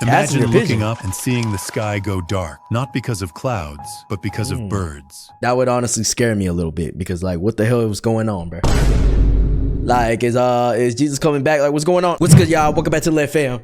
Imagine looking up and seeing the sky go dark, not because of clouds, but because of birds. That would honestly scare me a little bit because like, what the hell was going on, bro? Like, is Jesus coming back? Like, what's going on? What's good, y'all? Welcome back to Let Fam.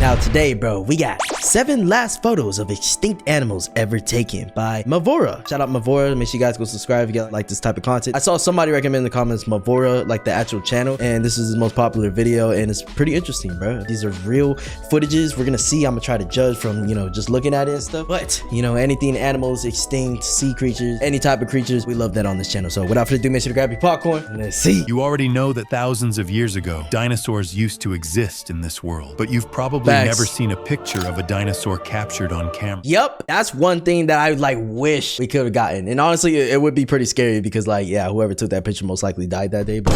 Now today, bro, we got 7 last photos of extinct animals ever taken by Mavora. Shout out Mavora. Make sure you guys go subscribe if you like this type of content. I saw somebody recommend in the comments Mavora, like the actual channel, and this is his most popular video, and it's pretty interesting, bro. These are real footages. We're gonna see. I'm gonna try to judge from, you know, just looking at it and stuff. But, you know, anything animals, extinct, sea creatures, any type of creatures, we love that on this channel. So without further ado, make sure to grab your popcorn and let's see. You already know that thousands of years ago, dinosaurs used to exist in this world, but you've probably never seen a picture of a dinosaur captured on camera. Yep, that's one thing that I like wish we could have gotten. And honestly, it would be pretty scary because like, yeah, whoever took that picture most likely died that day. But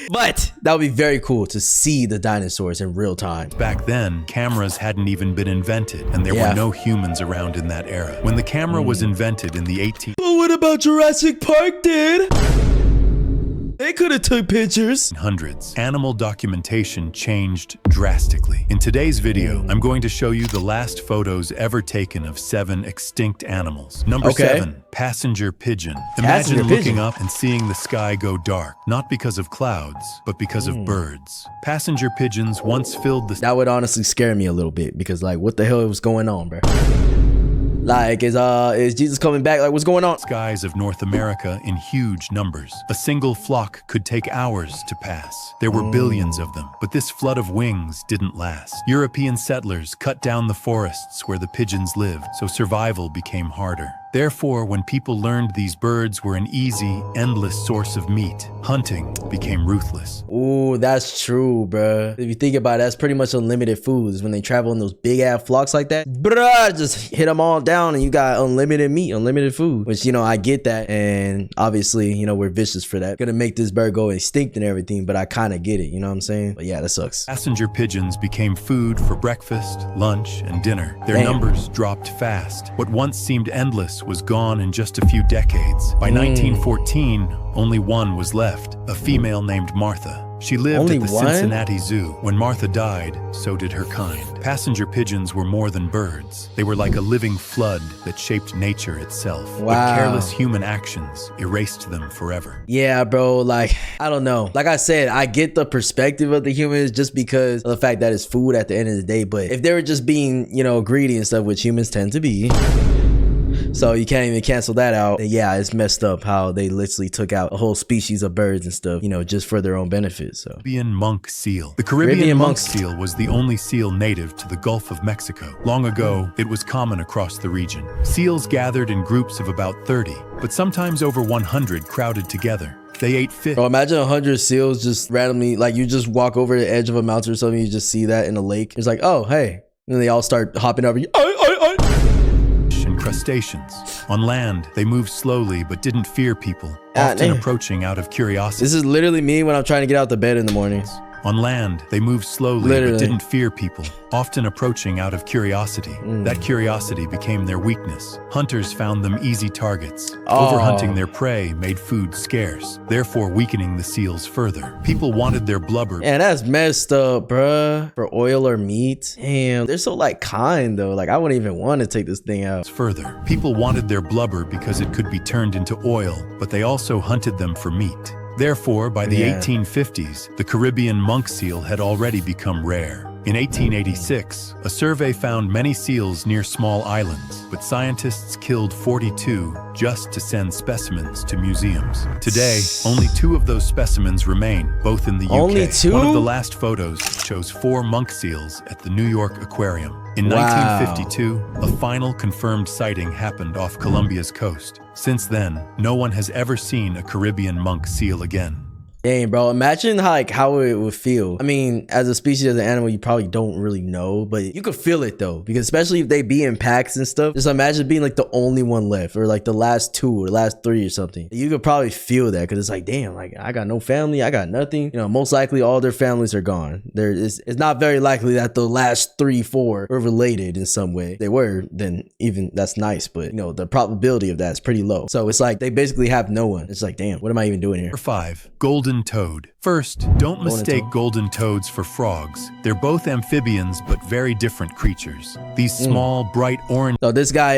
but that would be very cool to see the dinosaurs in real time. Back then, cameras hadn't even been invented, and there were no humans around in that era. When the camera was invented in the 1800s. But what about Jurassic Park, dude? They could have took pictures. Animal documentation changed drastically. In today's video, I'm going to show you the last photos ever taken of 7 extinct animals. Number 7, passenger pigeon. Imagine looking up and seeing the sky go dark, not because of clouds, but because of birds. Passenger pigeons once filled the... That would honestly scare me a little bit because like, what the hell was going on, bro? Like, is Jesus coming back? Like, what's going on? Skies of North America in huge numbers. A single flock could take hours to pass. There were billions of them, but this flood of wings didn't last. European settlers cut down the forests where the pigeons lived, so survival became harder. Therefore, when people learned these birds were an easy, endless source of meat, hunting became ruthless. Ooh, that's true, bruh. If you think about it, that's pretty much unlimited foods. When they travel in those big-ass flocks like that, bruh, just hit them all down and you got unlimited meat, unlimited food. Which, you know, I get that, and obviously, you know, we're vicious for that. Gonna make this bird go extinct and everything, but I kind of get it, you know what I'm saying? But yeah, that sucks. Passenger pigeons became food for breakfast, lunch, and dinner. Their numbers dropped fast. What once seemed endless was gone in just a few decades. By 1914, only one was left, a female named Martha. She lived at the Cincinnati Zoo. When Martha died, so did her kind. Passenger pigeons were more than birds. They were like a living flood that shaped nature itself. But careless human actions erased them forever. Yeah, bro, like, I don't know. Like I said, I get the perspective of the humans just because of the fact that it's food at the end of the day. But if they were just being, you know, greedy and stuff, which humans tend to be, so you can't even cancel that out. Yeah, it's messed up how they literally took out a whole species of birds and stuff, you know, just for their own benefit. So Caribbean monk seal. The Caribbean monk seal was the only seal native to the Gulf of Mexico. Long ago, it was common across the region. Seals gathered in groups of about 30, but sometimes over 100 crowded together. They ate fish. Bro, imagine 100 seals just randomly, like you just walk over the edge of a mountain or something, you just see that in a lake. It's like, oh, hey. And then they all start hopping over you. Crustaceans. On land, they moved slowly but didn't fear people, often approaching out of curiosity. This is literally me when I'm trying to get out of bed in the mornings. On land, they moved slowly but didn't fear people, often approaching out of curiosity. That curiosity became their weakness. Hunters found them easy targets. Overhunting their prey made food scarce, therefore weakening the seals further. People wanted their blubber. Man, that's messed up, bruh. For oil or meat. Damn, they're so like kind though. Like I wouldn't even want to take this thing out. Further, people wanted their blubber because it could be turned into oil, but they also hunted them for meat. Therefore, by the 1850s, the Caribbean monk seal had already become rare. In 1886, a survey found many seals near small islands, but scientists killed 42 just to send specimens to museums. Today, only 2 of those specimens remain, both in the UK. Only 2? One of the last photos shows 4 monk seals at the New York Aquarium. In 1952, a final confirmed sighting happened off Colombia's coast. Since then, no one has ever seen a Caribbean monk seal again. Dang, bro, imagine how it would feel. I mean, as a species, as an animal, you probably don't really know, but you could feel it though, because especially if they be in packs and stuff, just imagine being like the only one left, or like the last 2 or the last 3 or something. You could probably feel that, because it's like, damn, like I got no family, I got nothing. You know, most likely all their families are gone. It's not very likely that the last 3, 4 were related in some way. If they were, then even that's nice, but you know, the probability of that is pretty low. So it's like they basically have no one. It's like, damn, what am I even doing here? Number 5, golden golden toad. First, don't mistake golden toads for frogs. They're both amphibians, but very different creatures. These small, bright orange So this guy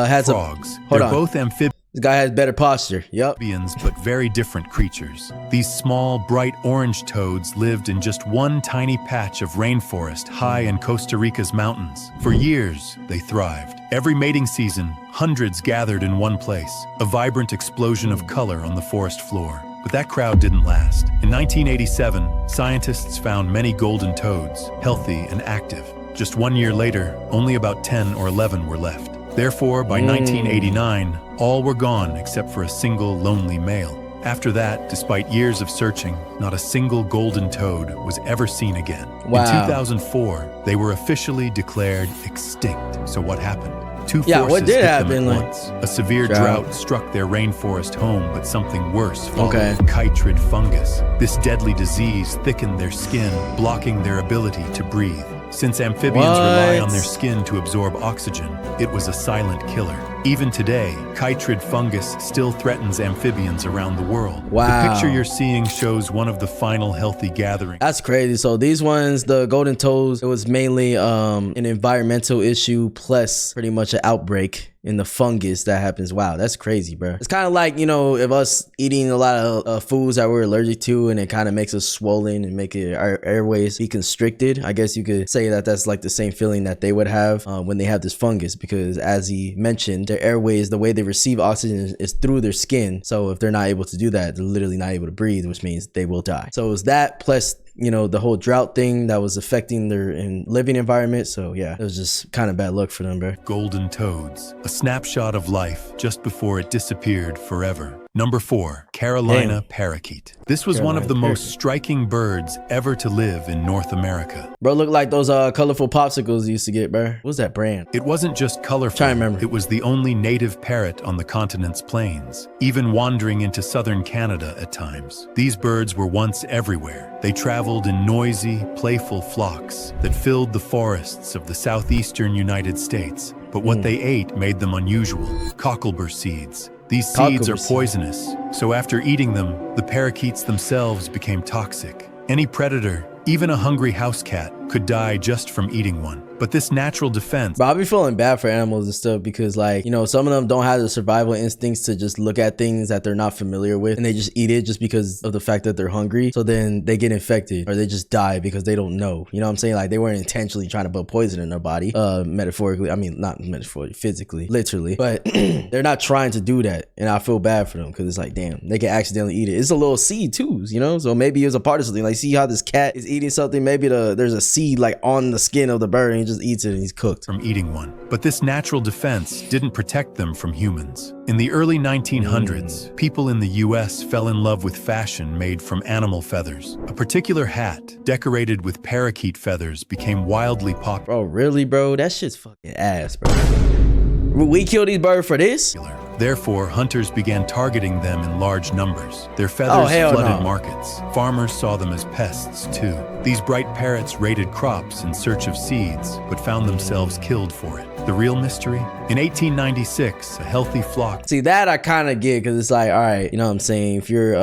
has frogs. Hold They're on. both amphibians. This guy has better posture. Yep. But very different creatures. These small, bright orange toads lived in just one tiny patch of rainforest high in Costa Rica's mountains. For years, they thrived. Every mating season, hundreds gathered in one place, a vibrant explosion of color on the forest floor. But that crowd didn't last. In 1987, scientists found many golden toads, healthy and active. Just 1 year later, only about 10 or 11 were left. Therefore, by 1989, all were gone except for a single lonely male. After that, despite years of searching, not a single golden toad was ever seen again. Wow. In 2004, they were officially declared extinct. So what happened? Two Yeah, forces what did hit happen, them at like, once. A severe drought struck their rainforest home, but something worse followed. Okay. Chytrid fungus. This deadly disease thickened their skin, blocking their ability to breathe. Since amphibians rely on their skin to absorb oxygen, it was a silent killer. Even today, chytrid fungus still threatens amphibians around the world. Wow. The picture you're seeing shows one of the final healthy gatherings. That's crazy. So these ones, the golden toads, it was mainly an environmental issue plus pretty much an outbreak in the fungus that happens. Wow, that's crazy, bro. It's kind of like, you know, if us eating a lot of foods that we're allergic to and it kind of makes us swollen and make our airways be constricted. I guess you could say that that's like the same feeling that they would have when they have this fungus, because as he mentioned, their airways, the way they receive oxygen is through their skin. So if they're not able to do that, they're literally not able to breathe, which means they will die. So it's that plus, you know, the whole drought thing that was affecting their living environment. So yeah, it was just kind of bad luck for them, bro. Golden toads, a snapshot of life just before it disappeared forever. Number 4, Carolina parakeet. This was one of the most striking birds ever to live in North America. Bro, look like those colorful popsicles you used to get, bro. What was that brand? It wasn't just colorful. Trying to remember. It was the only native parrot on the continent's plains, even wandering into southern Canada at times. These birds were once everywhere. They traveled in noisy, playful flocks that filled the forests of the southeastern United States. But what they ate made them unusual: cocklebur seeds. These seeds are poisonous, so after eating them, the parakeets themselves became toxic. Any predator, even a hungry house cat, could die just from eating one. But this natural defense... Bro, I'll be feeling bad for animals and stuff because, like, you know, some of them don't have the survival instincts to just look at things that they're not familiar with and they just eat it just because of the fact that they're hungry. So then they get infected or they just die because they don't know. You know what I'm saying? Like, they weren't intentionally trying to put poison in their body, metaphorically. I mean, not metaphorically, physically, literally. But they're not trying to do that. And I feel bad for them because it's like, damn, they can accidentally eat it. It's a little seed too, you know? So maybe it was a part of something. Like, see how this cat is eating something? Maybe there's a seed like on the skin of the bird and he just eats it and he's cooked. From eating one. But this natural defense didn't protect them from humans. In the early 1900s, people in the US fell in love with fashion made from animal feathers. A particular hat, decorated with parakeet feathers, became wildly popular. Bro, really, bro? That shit's fucking ass, bro. We kill these birds for this? Therefore, hunters began targeting them in large numbers. Their feathers flooded markets. Farmers saw them as pests, too. These bright parrots raided crops in search of seeds, but found themselves killed for it. The real mystery? In 1896, a healthy flock... See, that I kind of get, because it's like, all right, you know what I'm saying? If you're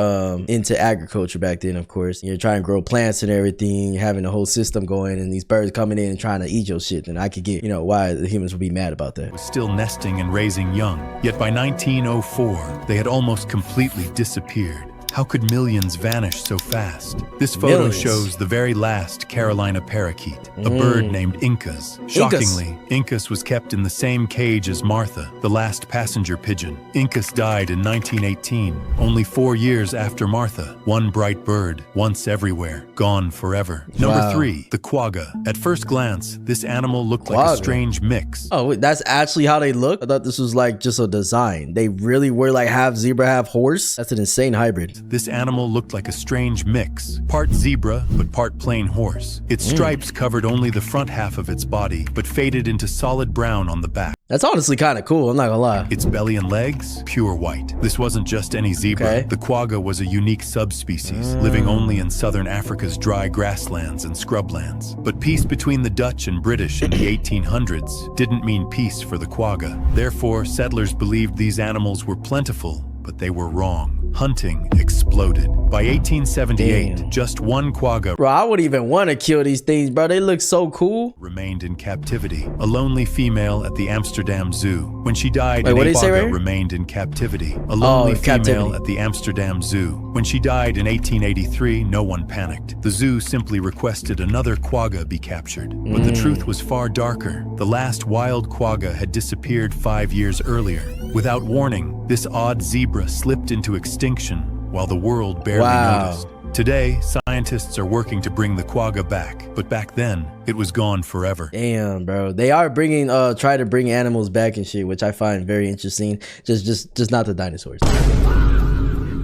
into agriculture back then, of course, you're trying to grow plants and everything, you're having a whole system going, and these birds coming in and trying to eat your shit, then I could get, you know, why the humans would be mad about that. Was still nesting and raising young. Yet by 1904, they had almost completely disappeared. How could millions vanish so fast? This photo shows the very last Carolina parakeet, a bird named Incas. Shockingly, Incas was kept in the same cage as Martha, the last passenger pigeon. Incas died in 1918, only 4 years after Martha. One bright bird, once everywhere, gone forever. Number 3, the quagga. At first glance, this animal looked like a strange mix. Oh, wait, that's actually how they look? I thought this was like just a design. They really were like half zebra, half horse? That's an insane hybrid. This animal looked like a strange mix, part zebra, but part plain horse. Its stripes covered only the front half of its body, but faded into solid brown on the back. That's honestly kind of cool, I'm not gonna lie. Its belly and legs, pure white. This wasn't just any zebra. The quagga was a unique subspecies, living only in southern Africa's dry grasslands and scrublands. But peace between the Dutch and British in the 1800s didn't mean peace for the quagga. Therefore, settlers believed these animals were plentiful, but they were wrong. hunting exploded. By 1878, Damn. just one quagga Bro, I wouldn't even want to kill these things, bro. They look so cool. remained in captivity, a lonely female at the Amsterdam Zoo. When she died, Wait, an what did he say quagga right here? remained in captivity, a lonely female captivity. at the Amsterdam Zoo. When she died in 1883, no one panicked. The zoo simply requested another quagga be captured. But the truth was far darker. The last wild quagga had disappeared 5 years earlier. Without warning, this odd zebra slipped into extinction while the world barely noticed. Today, scientists are working to bring the quagga back, but back then, it was gone forever. Damn, bro. They are bringing, try to bring animals back and shit, which I find very interesting. Just not the dinosaurs.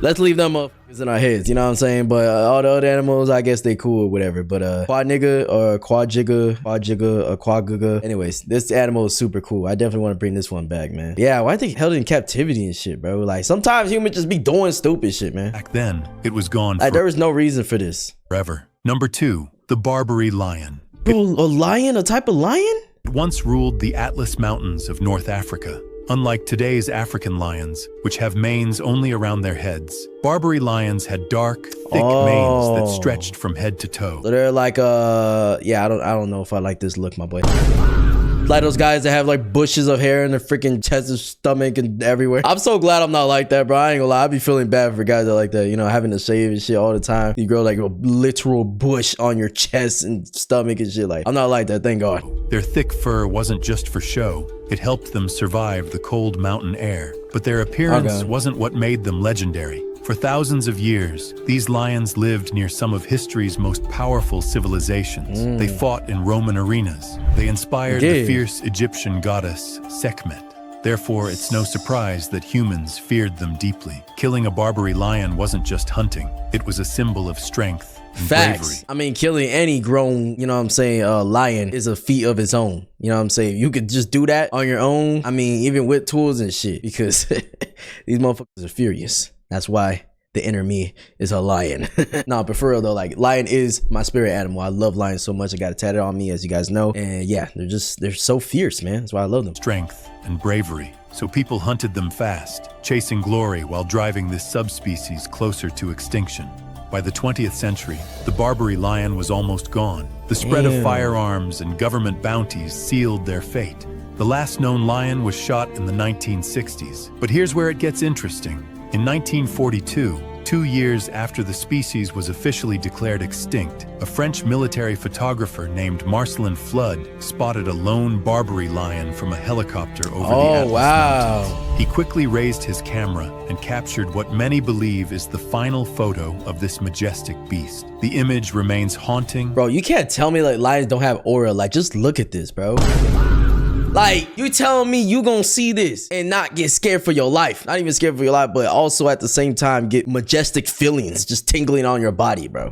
Let's leave them up in our heads, you know what I'm saying? But all the other animals, I guess they cool or whatever. But quad nigga or quagga, or quagga. Anyways, this animal is super cool. I definitely want to bring this one back, man. Yeah, why they held in captivity and shit, bro? Like sometimes humans just be doing stupid shit, man. Back then, it was gone Like there was no reason for this. forever. Number 2, the Barbary lion. Bro, a lion? A type of lion? It once ruled the Atlas Mountains of North Africa. Unlike today's African lions, which have manes only around their heads, Barbary lions had dark, thick manes that stretched from head to toe. So they're like, yeah, I don't know if I like this look, my boy. Like those guys that have like bushes of hair in their freaking chest and stomach and everywhere. I'm so glad I'm not like that, bro. I ain't gonna lie. I be feeling bad for guys that like that, you know, having to shave and shit all the time. You grow like a literal bush on your chest and stomach and shit. Like, I'm not like that, thank God. Their thick fur wasn't just for show. It helped them survive the cold mountain air. But their appearance wasn't what made them legendary. For thousands of years, these lions lived near some of history's most powerful civilizations. They fought in Roman arenas. They inspired the fierce Egyptian goddess Sekhmet. Therefore, it's no surprise that humans feared them deeply. Killing a Barbary lion wasn't just hunting. It was a symbol of strength and bravery. I mean, killing any grown, you know what I'm saying, lion is a feat of its own. You know what I'm saying? You could just do that on your own. I mean, even with tools and shit, because these motherfuckers are furious. That's why the inner me is a lion. Nah, but for real though, like lion is my spirit animal. I love lions so much. I got it tatted on me, as you guys know. And yeah, they're so fierce, man. That's why I love them. Strength and bravery. So people hunted them fast, chasing glory while driving this subspecies closer to extinction. By the 20th century, the Barbary lion was almost gone. The spread of firearms and government bounties sealed their fate. The last known lion was shot in the 1960s. But here's where it gets interesting. In 1942, 2 years after the species was officially declared extinct, a French military photographer named Marcelin Flood spotted a lone Barbary lion from a helicopter over the Atlas Mountains. He quickly raised his camera and captured what many believe is the final photo of this majestic beast. The image remains haunting. Bro, you can't tell me like lions don't have aura. Like, just look at this, bro. Like, you telling me you gonna see this and not get scared for your life? Not even scared for your life, but also at the same time get majestic feelings just tingling on your body, bro.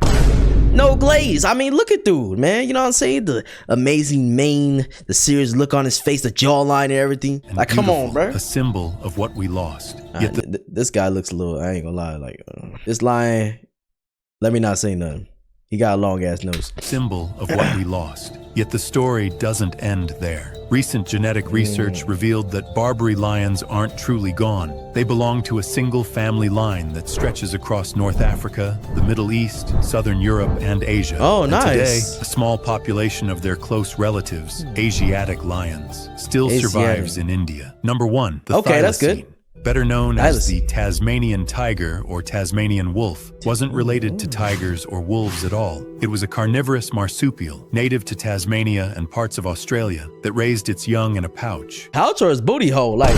No glaze. I mean, look at dude, man. You know what I'm saying? The amazing mane, the serious look on his face, the jawline and everything. And like, come on, bro. A symbol of what we lost. Yet This guy looks a little, I ain't gonna lie, like, this lion, let me not say nothing. He got a long ass nose. Symbol of what we lost. Yet the story doesn't end there. Recent genetic research revealed that Barbary lions aren't truly gone. They belong to a single family line that stretches across North Africa, the Middle East, Southern Europe, and Asia. Oh, and nice. Today, a small population of their close relatives, Asiatic lions, still survives in India. Number 1, the Okay, that's good. thylacine. Better known as the Tasmanian tiger or Tasmanian wolf, wasn't related to tigers or wolves at all. It was a carnivorous marsupial, native to Tasmania and parts of Australia, that raised its young in a pouch. Pouch or his booty hole? Like,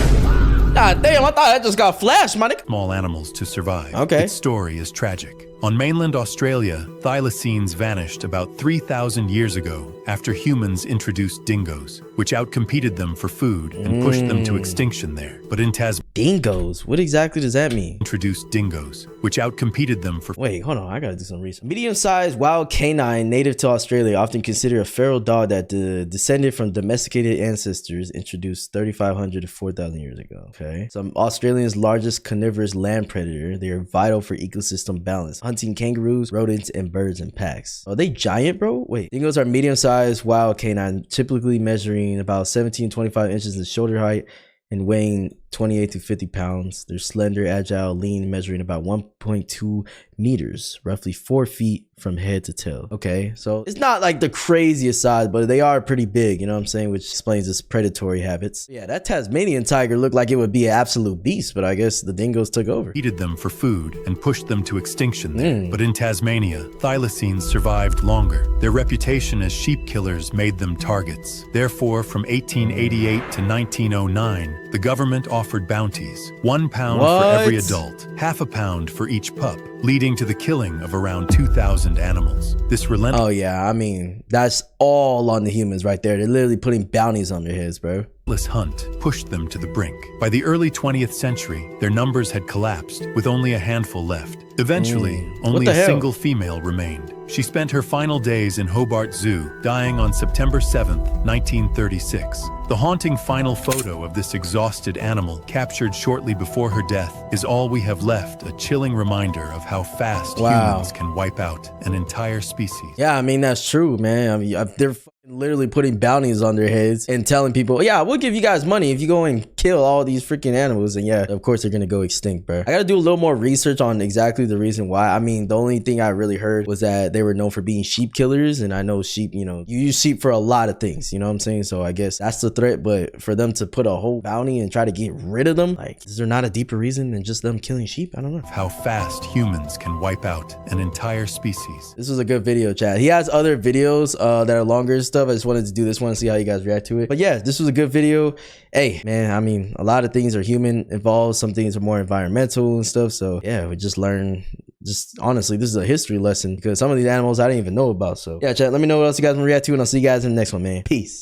god damn, I thought that just got flashed, my nigga. Small animals to survive. Okay. Its story is tragic. On mainland Australia, thylacines vanished about 3,000 years ago after humans introduced dingoes, which outcompeted them for food and pushed them to extinction there. But in Tasmania, Dingoes? What exactly does that mean? introduced dingoes, which outcompeted them for Wait, hold on. I gotta do some research. Medium-sized wild canine native to Australia, often considered a feral dog that descended from domesticated ancestors introduced 3,500 to 4,000 years ago. Okay. Some Australia's largest carnivorous land predator. They are vital for ecosystem balance, hunting kangaroos, rodents, and birds in packs. Are they giant, bro? Wait. Dingoes are medium-sized wild canine, typically measuring about 17 to 25 inches in shoulder height and weighing 28 to 50 pounds. They're slender, agile, lean, measuring about 1.2 meters, roughly 4 feet from head to tail. Okay, so it's not like the craziest size, but they are pretty big, you know what I'm saying, which explains its predatory habits. Yeah, that Tasmanian tiger looked like it would be an absolute beast, but I guess the dingoes took over. Eated them for food and pushed them to extinction there. But in Tasmania, thylacines survived longer. Their reputation as sheep killers made them targets. Therefore, from 1888 to 1909, the government offered bounties. £1 for every adult, half a pound for each pup, leading to the killing of around 2,000 animals. This relentless Oh yeah, I mean, that's all on the humans right there. They're literally putting bounties on their heads, bro. hunt pushed them to the brink. By the early 20th century, their numbers had collapsed, with only a handful left. Eventually, only a single female remained. She spent her final days in Hobart Zoo, dying on September 7, 1936. The haunting final photo of this exhausted animal, captured shortly before her death, is all we have left, a chilling reminder of how fast humans can wipe out an entire species. Yeah, I mean, that's true, man. I mean, they're literally putting bounties on their heads and telling people, yeah, we'll give you guys money if you go and kill all these freaking animals. And yeah, of course they're gonna go extinct, bro. I gotta do a little more research on exactly the reason why. I mean, the only thing I really heard was that they were known for being sheep killers, and I know sheep, you know, you use sheep for a lot of things, you know what I'm saying? So I guess that's the threat, but for them to put a whole bounty and try to get rid of them, like, is there not a deeper reason than just them killing sheep? I don't know. How fast humans can wipe out an entire species. This was a good video, chat. He has other videos that are longer and stuff. I just wanted to do this one and see how you guys react to it. But yeah, this was a good video. Hey, man, I mean, a lot of things are human involved. Some things are more environmental and stuff. So yeah, we just learn. Just honestly, this is a history lesson because some of these animals I didn't even know about. So yeah, chat, let me know what else you guys want to react to, and I'll see you guys in the next one, man. Peace.